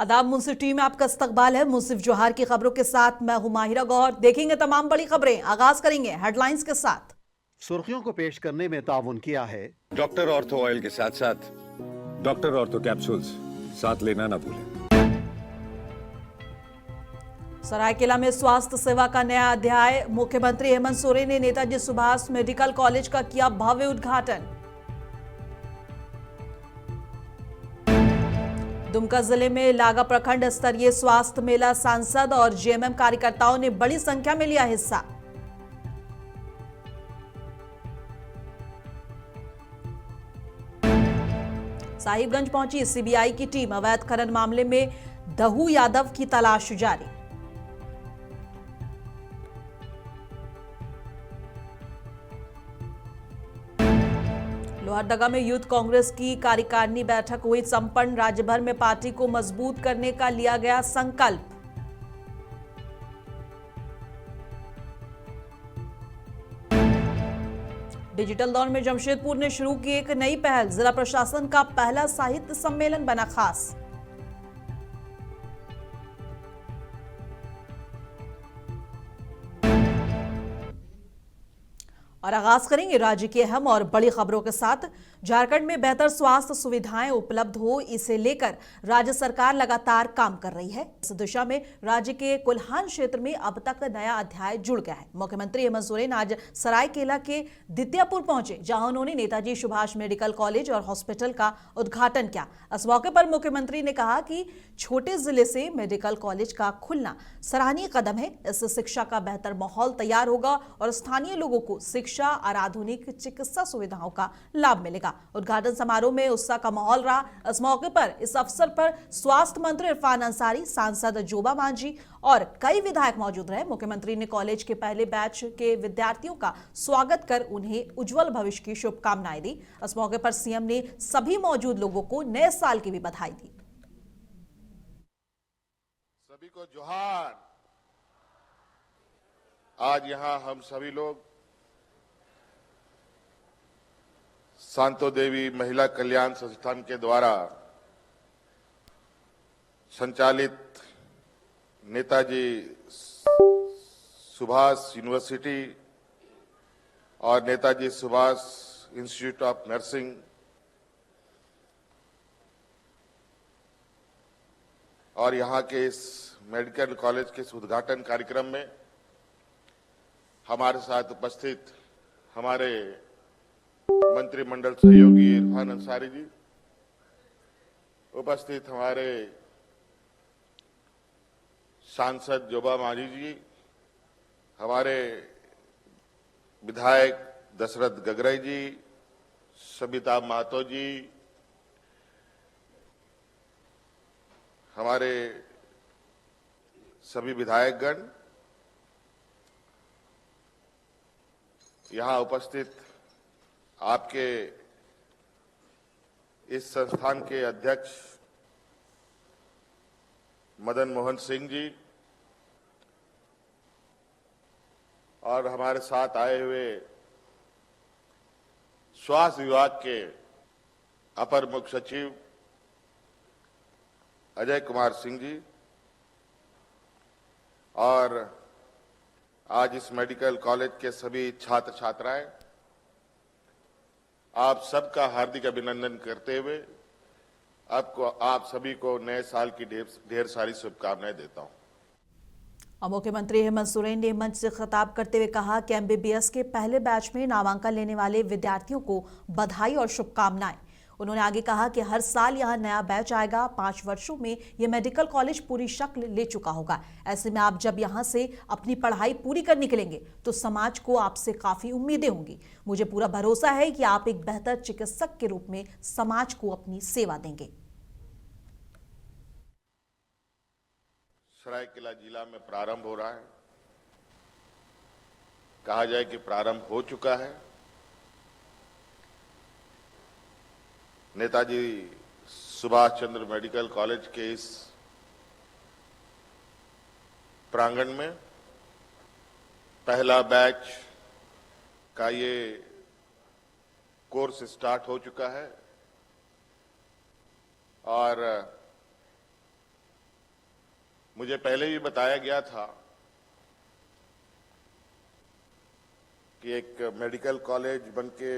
आदाब मुंसिफ टीम में आपका इस्तकबाल है। मुंसिफ जोहार की खबरों के साथ मैं हूं माहिरा गौर। देखेंगे तमाम बड़ी खबरें। आगाज करेंगे हेडलाइंस के साथ। सुर्खियों को पेश करने में ताउन किया है डॉक्टर ऑर्थो ऑयल के साथ साथ डॉक्टर ऑर्थो कैप्सूल्स साथ लेना ना भूलें। सरायकेला में स्वास्थ्य सेवा का नया अध्याय। मुख्यमंत्री हेमंत सोरेन ने नेताजी सुभाष मेडिकल कॉलेज का किया भव्य उद्घाटन। दुमका जिले में लागा प्रखंड स्तरीय स्वास्थ्य मेला, सांसद और जेएमएम कार्यकर्ताओं ने बड़ी संख्या में लिया हिस्सा। साहिबगंज पहुंची सीबीआई की टीम। अवैध खनन मामले में दहू यादव की तलाश जारी। लोहरदगा में यूथ कांग्रेस की कार्यकारिणी बैठक हुई संपन्न। राज्य भर में पार्टी को मजबूत करने का लिया गया संकल्प। डिजिटल दौर में जमशेदपुर ने शुरू की एक नई पहल। जिला प्रशासन का पहला साहित्य सम्मेलन बना खास। और आगाज करेंगे राज्य की अहम और बड़ी खबरों के साथ। झारखंड में बेहतर स्वास्थ्य सुविधाएं उपलब्ध हो, इसे लेकर राज्य सरकार लगातार काम कर रही है। इस दिशा में राज्य के कोल्हान क्षेत्र में अब तक नया अध्याय जुड़ गया है। मुख्यमंत्री हेमंत सोरेन आज सरायकेला के दित्यापुर पहुंचे, जहां उन्होंने नेताजी सुभाष मेडिकल कॉलेज और हॉस्पिटल का उद्घाटन किया। इस मौके पर मुख्यमंत्री ने कहा कि छोटे जिले से मेडिकल कॉलेज का खुलना सराहनीय कदम है। इससे शिक्षा का बेहतर माहौल तैयार होगा और स्थानीय लोगों को शिक्षा और आधुनिक चिकित्सा सुविधाओं का लाभ मिलेगा। उद्घाटन समारोह में उत्साह का माहौल रहा। इस मौके पर इस अवसर पर स्वास्थ्य मंत्री इरफान अंसारी, सांसद जोबा मांझी और कई विधायक मौजूद रहे। मुख्यमंत्री ने कॉलेज के पहले बैच के विद्यार्थियों का स्वागत कर उन्हें उज्जवल भविष्य की शुभकामनाएं दी। इस मौके पर सीएम ने सभी मौजूद लोगों को नए साल की भी बधाई दी। सभी को जोहार। आज यहां हम सभी लोग शांतो देवी महिला कल्याण संस्थान के द्वारा संचालित नेताजी सुभाष यूनिवर्सिटी और Netaji Subhash institute of nursing और यहां के इस मेडिकल कॉलेज के उद्घाटन कार्यक्रम में हमारे साथ उपस्थित हमारे मंत्रिमंडल सहयोगी इरफान अंसारी जी, उपस्थित हमारे सांसद जोबा मांझी जी, हमारे विधायक दशरथ गगराई जी, सबिता महतो जी, हमारे सभी विधायकगण, यहां उपस्थित आपके इस संस्थान के अध्यक्ष मदन मोहन सिंह जी और हमारे साथ आए हुए स्वास्थ्य विभाग के अपर मुख्य सचिव अजय कुमार सिंह जी और आज इस मेडिकल कॉलेज के सभी छात्र छात्राएं, आप सबका हार्दिक अभिनंदन करते हुए आप सभी को नए साल की ढेर सारी शुभकामनाएं देता हूं। मुख्यमंत्री हेमंत सोरेन ने मंच से खिताब करते हुए कहा कि एमबीबीएस के पहले बैच में नामांकन लेने वाले विद्यार्थियों को बधाई और शुभकामनाएं। उन्होंने आगे कहा कि हर साल यहां नया बैच आएगा। 5 वर्षों में यह मेडिकल कॉलेज पूरी शक्ल ले चुका होगा। ऐसे में आप जब यहां से अपनी पढ़ाई पूरी कर निकलेंगे तो समाज को आपसे काफी उम्मीदें होंगी। मुझे पूरा भरोसा है कि आप एक बेहतर चिकित्सक के रूप में समाज को अपनी सेवा देंगे। सरायकेला जिला में प्रारंभ हो रहा है, कहा जाए कि प्रारंभ हो चुका है। नेताजी सुभाष चंद्र मेडिकल कॉलेज के इस प्रांगण में पहला बैच का ये कोर्स स्टार्ट हो चुका है और मुझे पहले भी बताया गया था कि एक मेडिकल कॉलेज बनके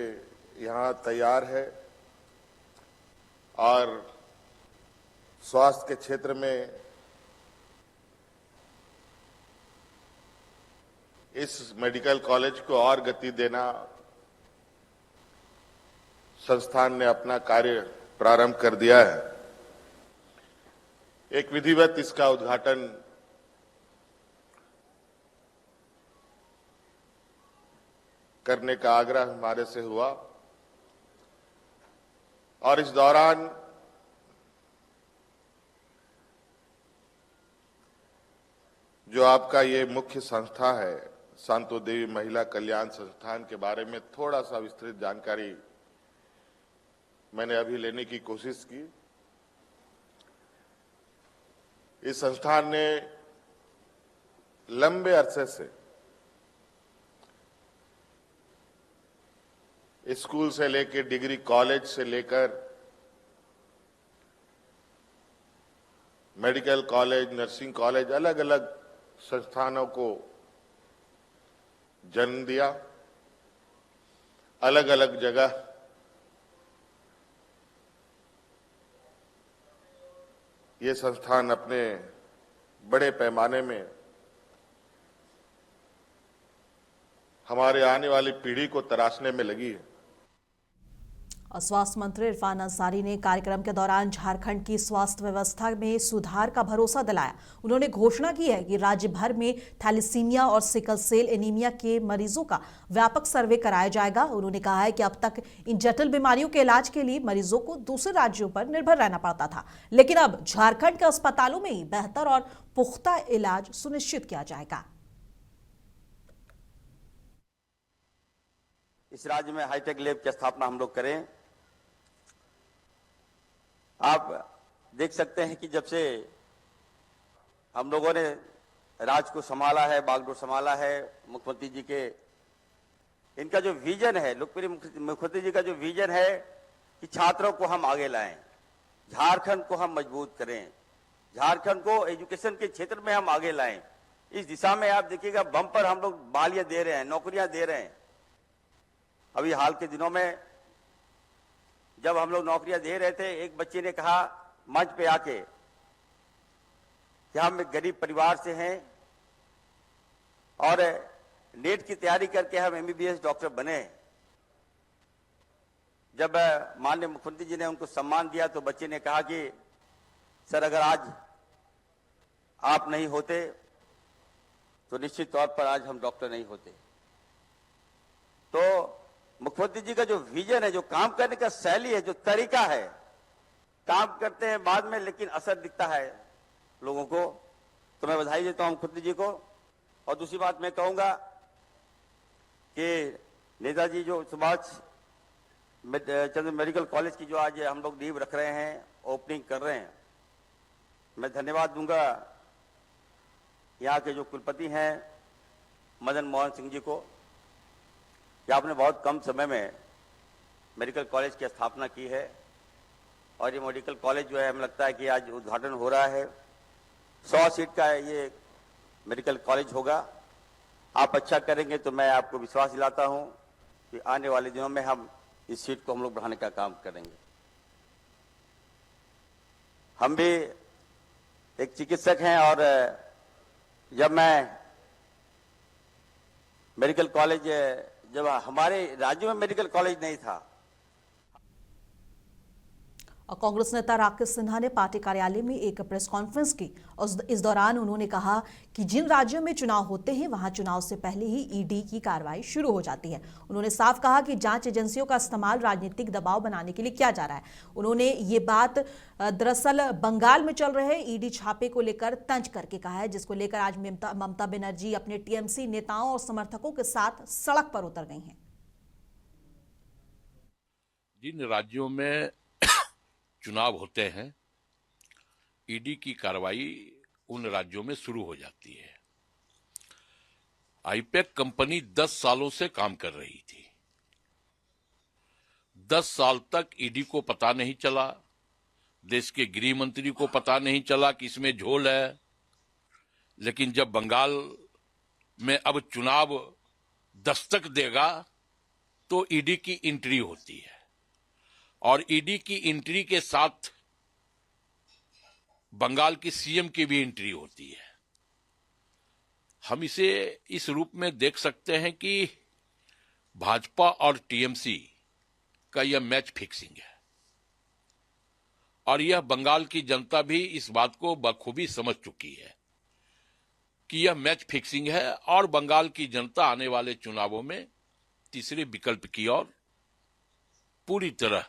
यहां तैयार है और स्वास्थ्य के क्षेत्र में इस मेडिकल कॉलेज को और गति देना संस्थान ने अपना कार्य प्रारंभ कर दिया है। एक विधिवत इसका उद्घाटन करने का आग्रह हमारे से हुआ और इस दौरान जो आपका ये मुख्य संस्था है शांतो देवी महिला कल्याण संस्थान के बारे में थोड़ा सा विस्तृत जानकारी मैंने अभी लेने की कोशिश की। इस संस्थान ने लंबे अरसे से स्कूल से लेकर डिग्री कॉलेज से लेकर मेडिकल कॉलेज, नर्सिंग कॉलेज, अलग अलग संस्थानों को जन्म दिया। अलग अलग जगह ये संस्थान अपने बड़े पैमाने में हमारे आने वाली पीढ़ी को तराशने में लगी है। और स्वास्थ्य मंत्री इरफान अंसारी ने कार्यक्रम के दौरान झारखंड की स्वास्थ्य व्यवस्था में सुधार का भरोसा दिलाया। उन्होंने घोषणा की है कि राज्य भर में थैलेसीमिया और सिकल सेल एनीमिया के मरीजों का व्यापक सर्वे कराया जाएगा। उन्होंने कहा है कि अब तक इन जटिल बीमारियों के इलाज के लिए मरीजों को दूसरे राज्यों पर निर्भर रहना पड़ता था, लेकिन अब झारखंड के अस्पतालों में ही बेहतर और पुख्ता इलाज सुनिश्चित किया जाएगा। इस राज्य में हाईटेक लैब की स्थापना हम लोग करें। आप देख सकते हैं कि जब से हम लोगों ने राज्य को संभाला है, बागडोर संभाला है, मुख्यमंत्री जी के इनका जो विजन है, लोकप्रिय मुख्यमंत्री जी का जो विजन है कि छात्रों को हम आगे लाएं, झारखंड को हम मजबूत करें, झारखंड को एजुकेशन के क्षेत्र में हम आगे लाएं, इस दिशा में आप देखिएगा बम्पर हम लोग बहालियां दे रहे हैं, नौकरियां दे रहे हैं। अभी हाल के दिनों में जब हम लोग नौकरियां दे रहे थे, एक बच्चे ने कहा मंच पे आके कि हम एक गरीब परिवार से हैं और नेट की तैयारी करके हम एमबीबीएस डॉक्टर बने। जब माननीय मुख्यमंत्री जी ने उनको सम्मान दिया तो बच्चे ने कहा कि सर अगर आज आप नहीं होते तो निश्चित तौर पर आज हम डॉक्टर नहीं होते। तो मुख्यमंत्री जी का जो विजन है, जो काम करने का शैली है, जो तरीका है, काम करते हैं बाद में लेकिन असर दिखता है लोगों को, तो मैं बधाई देता हूं मुख्यमंत्री जी को। और दूसरी बात मैं कहूंगा कि नेताजी जो सुभाष चंद्र मेडिकल कॉलेज की जो आज हम लोग नींव रख रहे हैं, ओपनिंग कर रहे हैं, मैं धन्यवाद दूंगा यहाँ के जो कुलपति हैं मदन मोहन सिंह जी को कि आपने बहुत कम समय में मेडिकल कॉलेज की स्थापना की है। और ये मेडिकल कॉलेज जो है हमें लगता है कि आज उद्घाटन हो रहा है। 100 सीट का ये मेडिकल कॉलेज होगा। आप अच्छा करेंगे तो मैं आपको विश्वास दिलाता हूं कि आने वाले दिनों में हम इस सीट को हम लोग बढ़ाने का काम करेंगे। हम भी एक चिकित्सक हैं और जब मैं मेडिकल कॉलेज, जब हमारे राज्य में मेडिकल कॉलेज नहीं था। और कांग्रेस नेता राकेश सिन्हा ने पार्टी कार्यालय में एक प्रेस कॉन्फ्रेंस की और इस दौरान उन्होंने कहा कि जिन राज्यों में चुनाव होते हैं वहां चुनाव से पहले ही ईडी की कार्रवाई शुरू हो जाती है। उन्होंने साफ कहा कि जांच एजेंसियों का इस्तेमाल राजनीतिक दबाव बनाने के लिए किया जा रहा है। उन्होंने ये बात दरअसल बंगाल में चल रहे ईडी छापे को लेकर तंज करके कहा है, जिसको लेकर आज ममता बनर्जी अपने टीएमसी नेताओं और समर्थकों के साथ सड़क पर उतर गई हैं। जिन राज्यों में चुनाव होते हैं ईडी की कार्रवाई उन राज्यों में शुरू हो जाती है। आईपैक कंपनी 10 सालों से काम कर रही थी। 10 साल तक ईडी को पता नहीं चला, देश के गृह मंत्री को पता नहीं चला कि इसमें झोल है। लेकिन जब बंगाल में अब चुनाव दस्तक देगा तो ईडी की एंट्री होती है और ईडी की एंट्री के साथ बंगाल की सीएम की भी एंट्री होती है। हम इसे इस रूप में देख सकते हैं कि भाजपा और टीएमसी का यह मैच फिक्सिंग है और यह बंगाल की जनता भी इस बात को बखूबी समझ चुकी है कि यह मैच फिक्सिंग है और बंगाल की जनता आने वाले चुनावों में तीसरे विकल्प की ओर पूरी तरह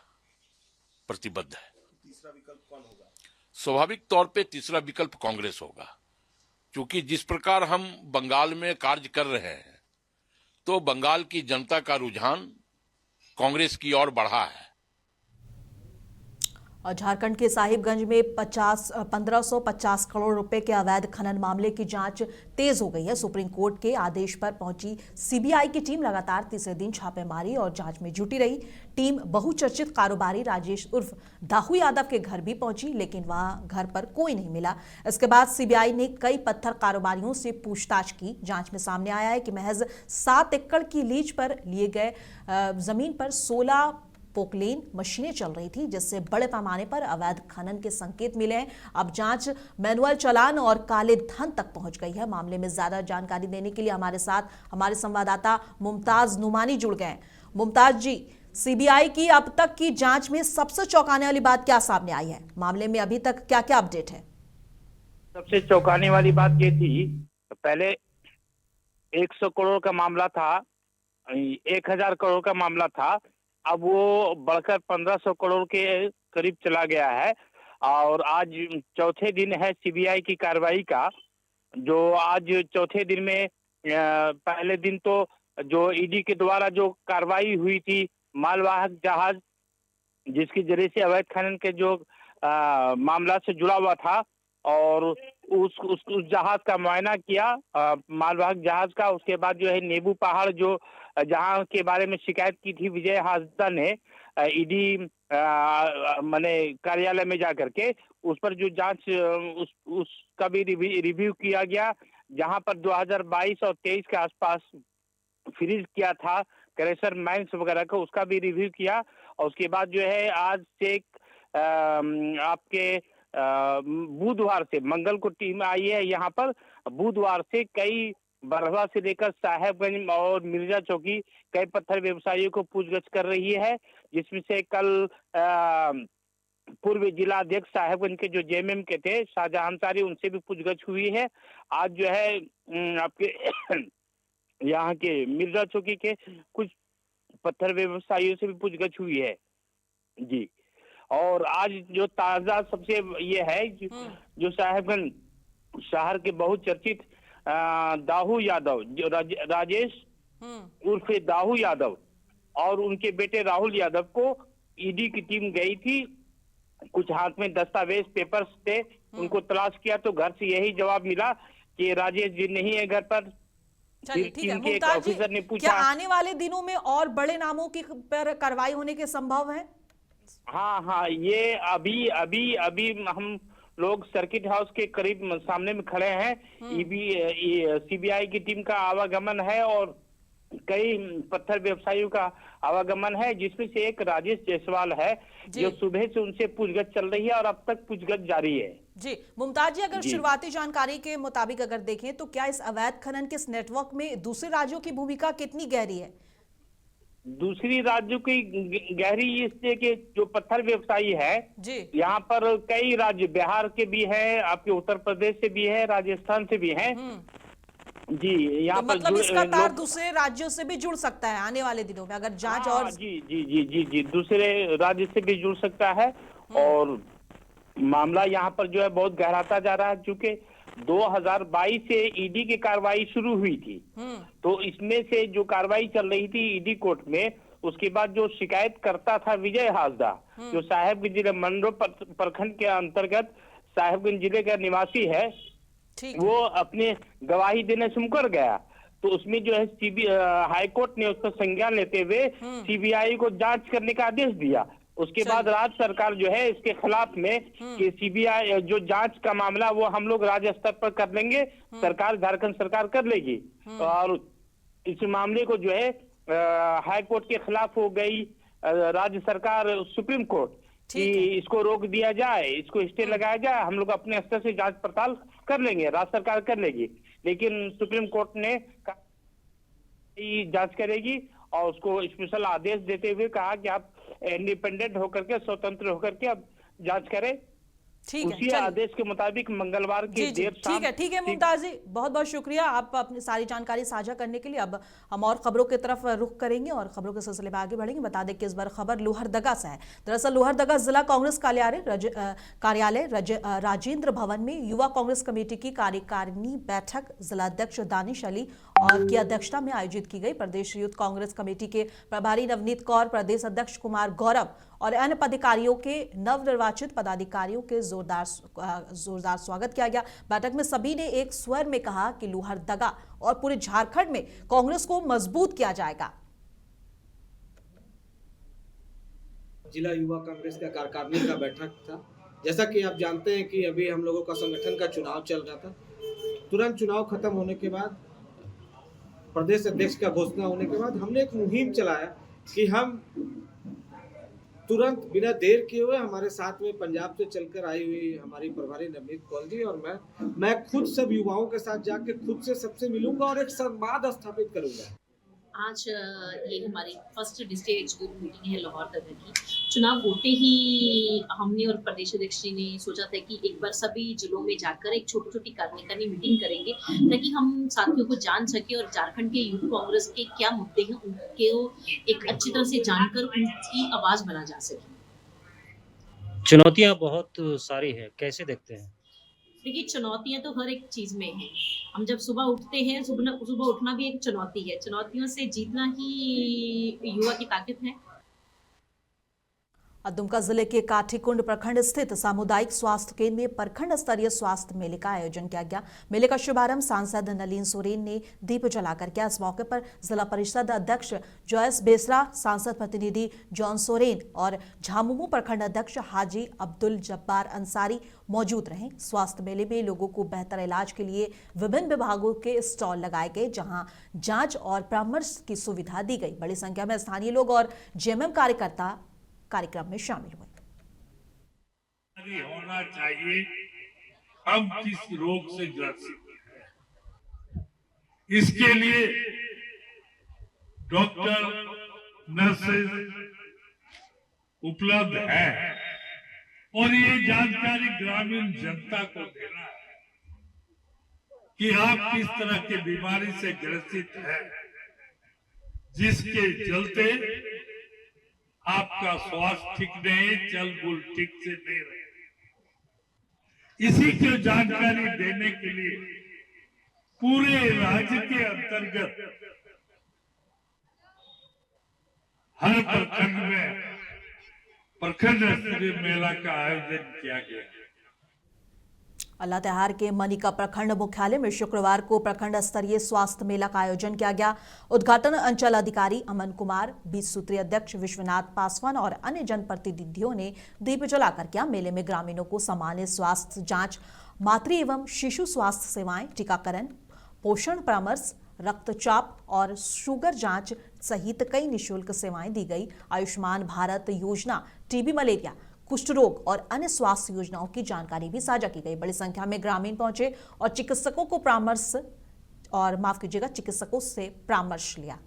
प्रतिबद्ध है। तीसरा विकल्प कौन होगा? स्वाभाविक तौर पे तीसरा विकल्प कांग्रेस होगा, क्योंकि जिस प्रकार हम बंगाल में कार्य कर रहे हैं तो बंगाल की जनता का रुझान कांग्रेस की ओर बढ़ा है। और झारखंड के साहिबगंज में 1550 करोड़ रुपए के अवैध खनन मामले की जांच तेज हो गई है। सुप्रीम कोर्ट के आदेश पर पहुंची सीबीआई की टीम लगातार तीसरे दिन छापेमारी और जांच में जुटी रही। टीम बहुचर्चित कारोबारी राजेश उर्फ दाहू यादव के घर भी पहुंची, लेकिन वहां घर पर कोई नहीं मिला। इसके बाद सीबीआई ने कई पत्थर कारोबारियों से पूछताछ की। जांच में सामने आया है कि महज 7 एकड़ की लीज पर लिए गए जमीन पर 16 पोकलेन मशीनें चल रही थी, जिससे बड़े पैमाने पर अवैध खनन के संकेत मिले हैं। अब जांच मैनुअल चालान और काले धन तक पहुंच गई है। मामले में ज्यादा जानकारी देने के लिए हमारे साथ हमारे संवाददाता मुमताज नुमानी जुड़ गए हैं। मुमताज जी, सीबीआई की अब तक की जांच में सबसे चौंकाने वाली बात क्या सामने आई है? मामले में अभी तक क्या क्या अपडेट है? सबसे चौंकाने वाली बात ये थी, पहले 100 करोड़ का मामला था, 1000 करोड़ का मामला था, अब वो बढ़कर 1500 करोड़ के करीब चला गया है। और आज चौथे दिन है सीबीआई की कार्रवाई का, जो आज चौथे दिन में पहले दिन तो जो ईडी के द्वारा जो कार्रवाई हुई थी मालवाहक जहाज जिसके जरिए से अवैध खनन के जो मामला से जुड़ा हुआ था, और उस जहाज का मुआयना किया, मालवाहक जहाज का। उसके बाद जो है नेबू पहाड़ जो जहां के बारे में शिकायत की थी विजय हासदा ने ईडी माने कार्यालय में जाकर के, उस पर जो जांच उसका भी रिव्यू किया गया, जहां पर 2022 और 23 के आसपास फ्रीज किया था क्रेशर माइंस वगैरह का, उसका भी रिव्यू किया। और उसके बाद जो है आज से आपके बुधवार से, मंगल को टीम आई है यहाँ पर, बुधवार से कई बरहवा से लेकर साहेबगंज और मिर्जा चौकी कई पत्थर व्यवसायियों को पूछताछ कर रही है, जिसमें से कल पूर्व जिला अध्यक्ष साहेबगंज के जो जेएमएम के थे शाहजहां अंसारी, उनसे भी पूछताछ हुई है। आज जो है आपके यहाँ के मिर्जा चौकी के कुछ पत्थर व्यवसायियों से भी पूछताछ हुई है जी। और आज जो ताजा सबसे ये है जो साहेबगंज शहर के बहुचर्चित दाहू यादव, जो राजेश उर्फ दाहू यादव और उनके बेटे राहुल यादव को ईडी की टीम गई थी, कुछ हाथ में दस्तावेज पेपर्स थे, उनको तलाश किया तो घर से यही जवाब मिला कि राजेश जी नहीं है घर पर। चलिए ठीक है मुमताज जी, क्या आने वाले दिनों में और बड़े नामों की पर कार्रवाई होने के संभव है? हाँ, ये अभी हम लोग सर्किट हाउस के करीब सामने में खड़े हैं। सीबीआई की टीम का आवागमन है और कई पत्थर व्यवसायियों का आवागमन है, जिसमें से एक राजेश जायसवाल है जो सुबह से उनसे पूछताछ चल रही है और अब तक पूछताछ जारी है जी। मुमताज जी, अगर शुरुआती जानकारी के मुताबिक अगर देखें तो क्या इस अवैध खनन के इस नेटवर्क में दूसरे राज्यों की भूमिका कितनी गहरी है? दूसरी राज्यों की गहरी इसलिए कि जो पत्थर व्यवसायी है यहाँ पर कई राज्य, बिहार के भी है, आपके उत्तर प्रदेश से भी है, राजस्थान से भी है जी। यहाँ तो मतलब इसका तार दूसरे राज्यों से भी जुड़ सकता है आने वाले दिनों में अगर जांच और जी दूसरे राज्य से भी जुड़ सकता है। और मामला यहाँ पर जो है बहुत गहराता जा रहा है, चूंकि 2022 से ईडी की कार्रवाई शुरू हुई थी, तो इसमें से जो कार्रवाई चल रही थी ईडी कोर्ट में, उसके बाद जो शिकायत करता था विजय हासदा, जो साहेबगंज जिले मंडो प्रखंड के अंतर्गत साहेबगंज जिले का निवासी है, वो अपने गवाही देने से मुकर गया। तो उसमें जो है हाईकोर्ट ने उसका संज्ञान लेते हुए सीबीआई को जांच करने का आदेश दिया। उसके बाद राज्य सरकार जो है इसके खिलाफ में कि सीबीआई जो जांच का मामला वो हम लोग राज्य स्तर पर कर लेंगे, सरकार झारखंड सरकार कर लेगी। और इस मामले को जो है हाई कोर्ट के खिलाफ हो गई राज्य सरकार सुप्रीम कोर्ट कि इसको रोक दिया जाए, इसको स्टे लगाया जाए, हम लोग अपने स्तर से जांच पड़ताल कर लेंगे, राज्य सरकार कर लेगी। लेकिन सुप्रीम कोर्ट ने जांच करेगी और उसको स्पेशल आदेश देते हुए कहा कि आप इंडिपेंडेंट होकर के, स्वतंत्र होकर के अब जांच करें। उसी आदेश के मुताबिक मंगलवार की देर शाम। ठीक है मुमताज जी, बहुत बहुत शुक्रिया आप अपनी सारी जानकारी साझा करने के लिए। अब हम और खबरों की तरफ रुख करेंगे और खबरों के सिलसिले में आगे बढ़ेंगे। बता दें कि इस बार खबर लोहरदगा से है। दरअसल लोहरदगा जिला कांग्रेस कार्यालय राजेंद्र भवन में युवा कांग्रेस कमेटी की कार्यकारिणी बैठक जिलाध्यक्ष दानिश अली और की अध्यक्षता में आयोजित की गई। प्रदेश यूथ कांग्रेस कमेटी के प्रभारी नवनीत कौर, प्रदेश अध्यक्ष कुमार गौरव और अन्य पदाधिकारियों के नवनिर्वाचित पदाधिकारियों के जोरदार स्वागत किया गया। बैठक में सभी ने एक स्वर में कहा कि लोहरदगा और पूरे झारखंड में कांग्रेस को मजबूत किया जाएगा। जिला युवा कांग्रेस का कार्यकारिणी का बैठक था। जैसा कि आप जानते हैं कि अभी हम लोगों का संगठन का चुनाव चल रहा था। तुरंत चुनाव खत्म होने के बाद, प्रदेश अध्यक्ष का घोषणा होने के बाद हमने एक मुहिम चलाया कि हम तुरंत बिना देर किए हुए, हमारे साथ में पंजाब से चलकर आई हुई हमारी प्रभारी नवनीत कौर जी और मैं खुद सब युवाओं के साथ जाके खुद से सबसे मिलूंगा और एक संवाद स्थापित करूंगा। आज ये हमारी फर्स्ट डिस्ट्रिक्ट एग्जीक्यूटिव मीटिंग है लोहरदगा की। चुनाव होते ही हमने और प्रदेश अध्यक्ष जी ने सोचा था कि एक बार सभी जिलों में जाकर एक छोटी छोटी कार्यकारिणी मीटिंग करेंगे ताकि हम साथियों को जान सके और झारखंड के यूथ कांग्रेस के क्या मुद्दे हैं उनके एक अच्छी तरह से जानकर उनकी आवाज बना जा सके। चुनौतियां बहुत सारी है, कैसे देखते हैं? देखिए, चुनौतियां तो हर एक चीज में है। हम जब सुबह उठते हैं, सुबह उठना भी एक चुनौती है। चुनौतियों से जीतना ही युवा की ताकत है। दुमका जिले के काठीकुंड प्रखंड स्थित सामुदायिक स्वास्थ्य केंद्र में प्रखंड स्तरीय स्वास्थ्य मेले का आयोजन किया गया। मेले का शुभारंभ सांसद नलिन सोरेन ने दीप जलाकर किया। इस मौके पर जिला परिषद अध्यक्ष जॉयस बेसरा, सांसद प्रतिनिधि जॉन सोरेन और झामुमो प्रखंड अध्यक्ष हाजी अब्दुल जब्बार अंसारी मौजूद रहे। स्वास्थ्य मेले में लोगों को बेहतर इलाज के लिए विभिन्न विभागों के स्टॉल लगाए गए, जहां जांच और परामर्श की सुविधा दी गई। बड़ी संख्या में स्थानीय लोग और जेएमएम कार्यकर्ता कार्यक्रम में शामिल हुए। होना चाहिए हम किस रोग से ग्रसित हैं, इसके लिए डॉक्टर, नर्सेज उपलब्ध है और ये जानकारी ग्रामीण जनता को देना है कि आप किस तरह की बीमारी से ग्रसित है जिसके चलते आपका स्वास्थ्य ठीक नहीं, चल बुल ठीक से नहीं रहे। इसी की जानकारी देने के लिए पूरे राज्य के अंतर्गत हर प्रखंड में प्रखंड स्तरीय मेला का आयोजन किया गया। अल्लातेहार के मनिका प्रखंड मुख्यालय में शुक्रवार को प्रखंड स्तरीय स्वास्थ्य मेला का आयोजन किया गया। उद्घाटन अंचल अधिकारी अमन कुमार, 20 सूत्रीय अध्यक्ष विश्वनाथ पासवान और अन्य जनप्रतिनिधियों ने दीप जलाकर किया। मेले में ग्रामीणों को सामान्य स्वास्थ्य जांच, मातृ एवं शिशु स्वास्थ्य सेवाएं, टीकाकरण, पोषण परामर्श, रक्तचाप और शुगर जांच सहित कई निःशुल्क सेवाएं दी गई। आयुष्मान भारत योजना, टीबी, मलेरिया, कुष्ठ रोग और अन्य स्वास्थ्य योजनाओं की जानकारी भी साझा की गई। बड़ी संख्या में ग्रामीण पहुंचे और चिकित्सकों से परामर्श लिया।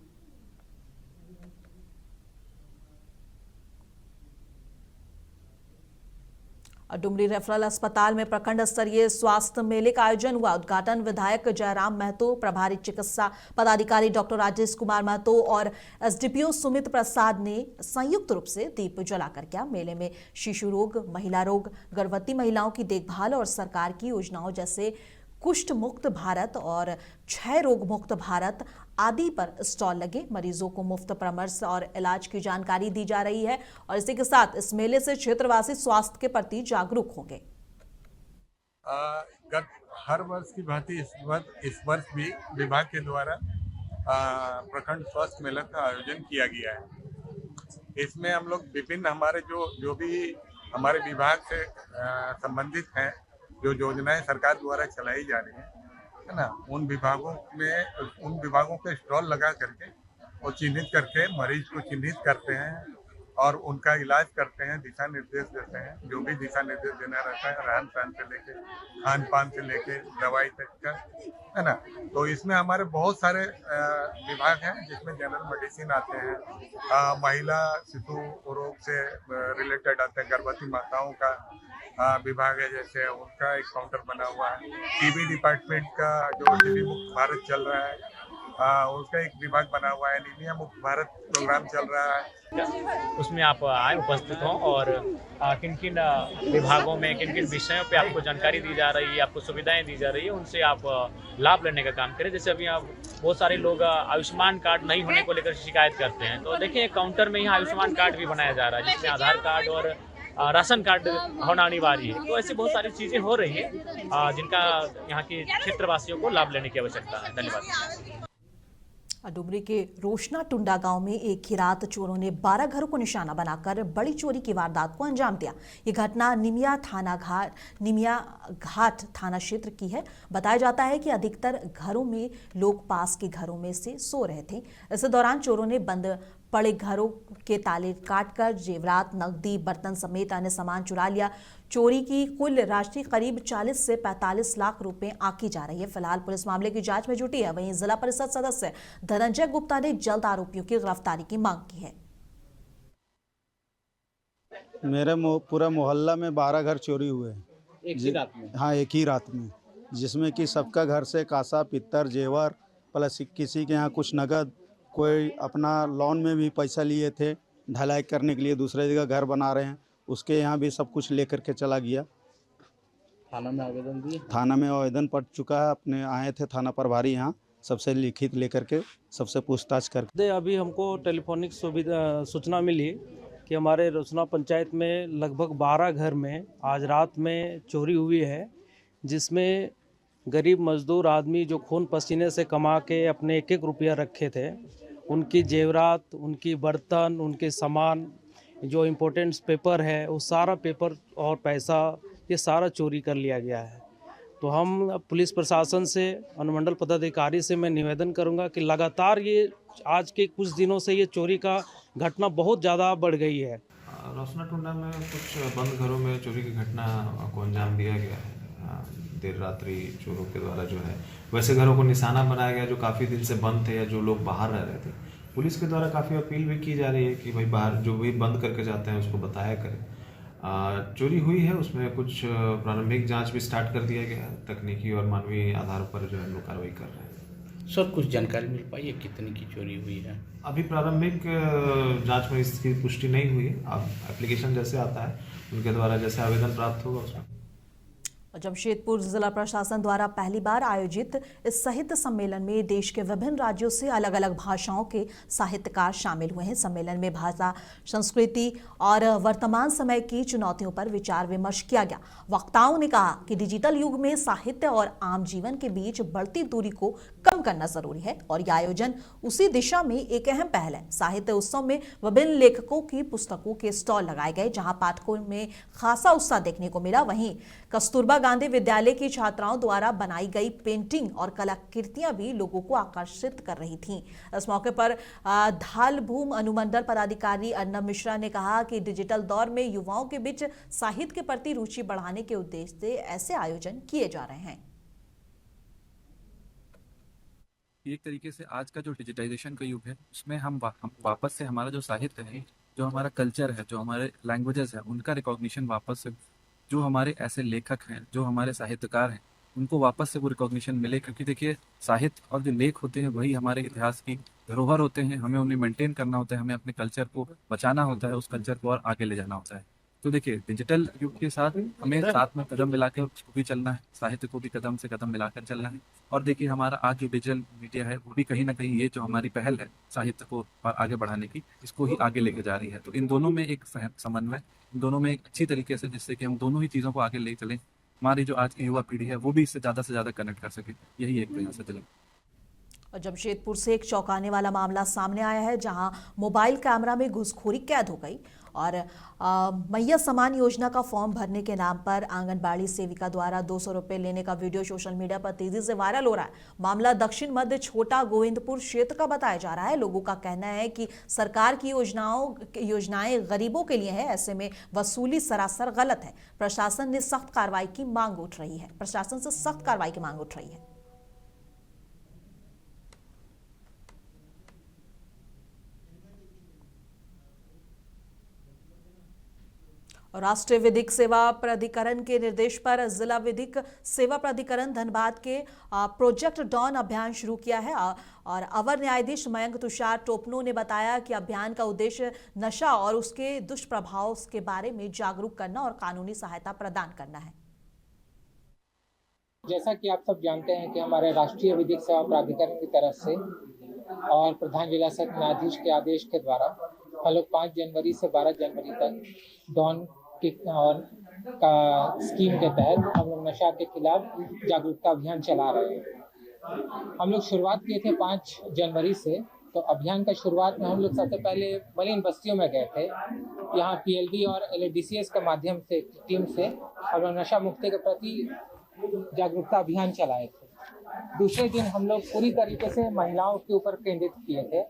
डुमरी रेफरल अस्पताल में प्रखंड स्तरीय स्वास्थ्य मेले का आयोजन हुआ। उद्घाटन विधायक जयराम महतो, प्रभारी चिकित्सा पदाधिकारी डॉक्टर राजेश कुमार महतो और एसडीपीओ सुमित प्रसाद ने संयुक्त रूप से दीप जलाकर किया। मेले में शिशु रोग, महिला रोग, गर्भवती महिलाओं की देखभाल और सरकार की योजनाओं जैसे कुष्ठ मुक्त भारत और क्षय रोग मुक्त भारत आदि पर स्टॉल लगे। मरीजों को मुफ्त परामर्श और इलाज की जानकारी दी जा रही है और इसी के साथ इस मेले से क्षेत्रवासी स्वास्थ्य के प्रति जागरूक होंगे। हर वर्ष की भांति इस वर्ष भी विभाग के द्वारा प्रखंड स्वास्थ्य मेला का आयोजन किया गया है। इसमें हम लोग विभिन्न हमारे जो भी हमारे विभाग से संबंधित हैं, जो योजनाएं सरकार द्वारा चलाई जा रही है ना, उन विभागों के स्टॉल लगा करके और चिन्हित करके मरीज को चिन्हित करते हैं और उनका इलाज करते हैं, दिशा निर्देश देते हैं, जो भी दिशा निर्देश देना रहता है, रहन सहन से लेके खान पान से लेके दवाई तक का, है ना। तो इसमें हमारे बहुत सारे विभाग हैं जिसमें जनरल मेडिसिन आते हैं, महिला शिशु रोग से रिलेटेड आते हैं, गर्भवती माताओं का विभाग है, जैसे उनका एक काउंटर बना हुआ है। टीबी डिपार्टमेंट का जो टीबी मुक्त भारत चल रहा है, उसका एक विभाग बना हुआ है। एनीमिया मुक्त भारत प्रोग्राम चल रहा है, उसमें आप आए, उपस्थित हों और किन किन विभागों में किन किन विषयों पे आपको जानकारी दी जा रही है, आपको सुविधाएं दी जा रही है, उनसे आप लाभ लेने का काम करें। जैसे अभी आप बहुत सारे लोग आयुष्मान कार्ड नहीं होने को लेकर शिकायत करते हैं, तो देखिए काउंटर में यहाँ आयुष्मान कार्ड भी बनाया जा रहा है, जिसमें आधार कार्ड और राशन कार्ड होना अनिवार्य है। तो ऐसी बहुत सारी चीज़ें हो रही है जिनका यहाँ के क्षेत्रवासियों को लाभ लेने की आवश्यकता है। धन्यवाद। डुमरी के रोशना टुंडा गांव में एक ही रात चोरों ने 12 घरों को निशाना बनाकर बड़ी चोरी की वारदात को अंजाम दिया। ये घटना निमिया घाट थाना क्षेत्र की है। बताया जाता है कि अधिकतर घरों में लोग पास के घरों में से सो रहे थे। इस दौरान चोरों ने बंद पड़े घरों के ताले काटकर जेवरात, नकदी, बर्तन समेत अन्य सामान चुरा लिया। चोरी की कुल राशि करीब 40 से 45 लाख रुपए आंकी जा रही है। फिलहाल पुलिस मामले की जांच में जुटी है। वहीं जिला परिषद सदस्य धनंजय गुप्ता ने जल्द आरोपियों की गिरफ्तारी की मांग की है। मेरे पूरा मोहल्ला में 12 घर चोरी हुए हैं एक ही रात में। हाँ, एक ही रात में, जिसमें कि सबका घर से कांसा, पित्तर, जेवर प्लस किसी के यहाँ कुछ नगद, कोई अपना लोन में भी पैसा लिए थे ढलाई करने के लिए, दूसरे जगह घर बना रहे हैं, उसके यहाँ भी सब कुछ लेकर के चला गया। थाना में आवेदन दिए? थाना में आवेदन पड़ चुका है। अपने आए थे थाना प्रभारी यहाँ, सबसे लिखित लेकर के सबसे पूछताछ करके। अभी हमको टेलीफोनिक सूचना मिली कि हमारे रोशना पंचायत में लगभग 12 घर में आज रात में चोरी हुई है, जिसमें गरीब मजदूर आदमी जो खून पसीने से कमा के अपने एक एक रुपया रखे थे, उनकी जेवरात, उनकी बर्तन, उनके सामान, जो इम्पोर्टेंट्स पेपर है, वो सारा पेपर और पैसा ये सारा चोरी कर लिया गया है। तो हम पुलिस प्रशासन से, अनुमंडल पदाधिकारी से मैं निवेदन करूंगा कि लगातार ये आज के कुछ दिनों से ये चोरी का घटना बहुत ज़्यादा बढ़ गई है। रोशना टुंडा में कुछ बंद घरों में चोरी की घटना को अंजाम दिया गया है। देर रात्रि चोरों के द्वारा जो है वैसे घरों को निशाना बनाया गया जो काफ़ी दिन से बंद थे या जो लोग बाहर रह रहे थे। पुलिस के द्वारा काफ़ी अपील भी की जा रही है कि भाई बाहर जो भी बंद करके जाते हैं उसको बताया करें। चोरी हुई है, उसमें कुछ प्रारंभिक जांच भी स्टार्ट कर दिया गया है। तकनीकी और मानवीय आधार पर जो है लोग कार्रवाई कर रहे हैं। सर, कुछ जानकारी मिल पाई है कितनी की चोरी हुई है? अभी प्रारंभिक जांच में इसकी पुष्टि नहीं हुई। अब एप्लीकेशन जैसे आता है उनके द्वारा जैसे आवेदन प्राप्त होगा उसमें। जमशेदपुर जिला प्रशासन द्वारा पहली बार आयोजित इस साहित्य सम्मेलन में देश के विभिन्न राज्यों से अलग अलग भाषाओं के साहित्यकार शामिल हुए हैं। सम्मेलन में भाषा, संस्कृति और वर्तमान समय की चुनौतियों पर विचार विमर्श किया गया। वक्ताओं ने कहा कि डिजिटल युग में साहित्य और आम जीवन के बीच बढ़ती दूरी को कम करना जरूरी है और यह आयोजन उसी दिशा में एक अहम पहल है। साहित्य उत्सव में विभिन्न लेखकों की पुस्तकों के स्टॉल लगाए गए, जहां पाठकों में खासा उत्साह देखने को मिला। वहीं कस्तूरबा गांधी विद्यालय की छात्राओं द्वारा बनाई गई पेंटिंग और कलाकृतियां भी लोगों को आकर्षित कर रही थीं। इस मौके पर धालभूम अनुमंडल पदाधिकारी अर्नब मिश्रा ने कहा कि डिजिटल दौर में युवाओं के बीच साहित्य के प्रति रुचि बढ़ाने के उद्देश्य से ऐसे आयोजन किए जा रहे हैं। एक तरीके से आज का जो डिजिटाइजेशन का युग है उसमें हम वापस से हमारा जो साहित्य है, जो हमारा कल्चर है, जो हमारे लैंग्वेजेस है, उनका रिकॉग्निशन वापस से, जो हमारे ऐसे लेखक हैं, जो हमारे साहित्यकार हैं, उनको वापस से वो रिकॉग्निशन मिले। क्योंकि देखिए, साहित्य और जो लेख होते हैं वही हमारे इतिहास की धरोहर होते हैं। हमें उन्हें मेंटेन करना होता है, हमें अपने कल्चर को बचाना होता है, उस कल्चर को और आगे ले जाना होता है। तो देखिए, डिजिटल युग के साथ हमें साथ में कदम मिलाकर उसको भी चलना है, साहित्य को भी कदम से कदम मिलाकर चलना है। और देखिए, हमारा आज जो डिजिटल मीडिया है वो भी कहीं ना कहीं ये जो हमारी पहल है साहित्य को और आगे बढ़ाने की, इसको ही आगे लेके जा रही है। तो इन दोनों में एक समन्वय, इन दोनों में एक अच्छी तरीके से, जिससे कि हम दोनों ही चीज़ों को आगे ले चलें, हमारी जो आज की युवा पीढ़ी है वो भी इससे ज़्यादा से ज़्यादा कनेक्ट कर सके, यही एक प्रयास है। और जमशेदपुर से एक चौंकाने वाला मामला सामने आया है, जहां मोबाइल कैमरा में घूसखोरी कैद हो गई और मैया समान योजना का फॉर्म भरने के नाम पर आंगनबाड़ी सेविका द्वारा 200 रुपए लेने का वीडियो सोशल मीडिया पर तेजी से वायरल हो रहा है। मामला दक्षिण मध्य छोटा गोविंदपुर क्षेत्र का बताया जा रहा है। लोगों का कहना है कि सरकार की योजनाएं गरीबों के लिए है, ऐसे में वसूली सरासर गलत है। प्रशासन से सख्त कार्रवाई की मांग उठ रही है। और राष्ट्रीय विधिक सेवा प्राधिकरण के निर्देश पर जिला विधिक सेवा प्राधिकरण धनबाद के प्रोजेक्ट डॉन अभियान शुरू किया है और अवर न्यायाधीश मयंक तुषार टोपनो ने बताया कि अभियान का उद्देश्य नशा और उसके दुष्प्रभाव के बारे में जागरूक करना और कानूनी सहायता प्रदान करना है। जैसा कि आप सब जानते हैं कि हमारे राष्ट्रीय विधिक सेवा प्राधिकरण की तरफ से और प्रधान जिला सत्र न्यायाधीश के आदेश के द्वारा हम लोग 5 जनवरी से 12 जनवरी तक डॉन और का स्कीम के तहत हम लोग नशा के खिलाफ जागरूकता अभियान चला रहे हैं। हम लोग शुरुआत किए थे 5 जनवरी से। तो अभियान का शुरुआत में हम लोग सबसे पहले मलिन बस्तियों में गए थे। यहाँ PLD और LADCS के माध्यम से टीम से हम लोग नशा मुक्ति के प्रति जागरूकता अभियान चलाए थे। दूसरे दिन हम लोग पूरी तरीके से महिलाओं के ऊपर केंद्रित किए थे।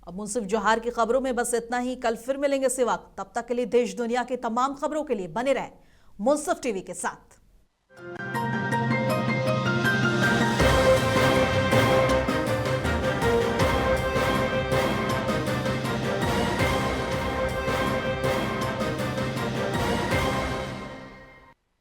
अब मुंसिफ जोहार की खबरों में बस इतना ही। कल फिर मिलेंगे इसी वक्त। तब तक के लिए देश दुनिया की तमाम खबरों के लिए बने रहे मुंसिफ टीवी के साथ।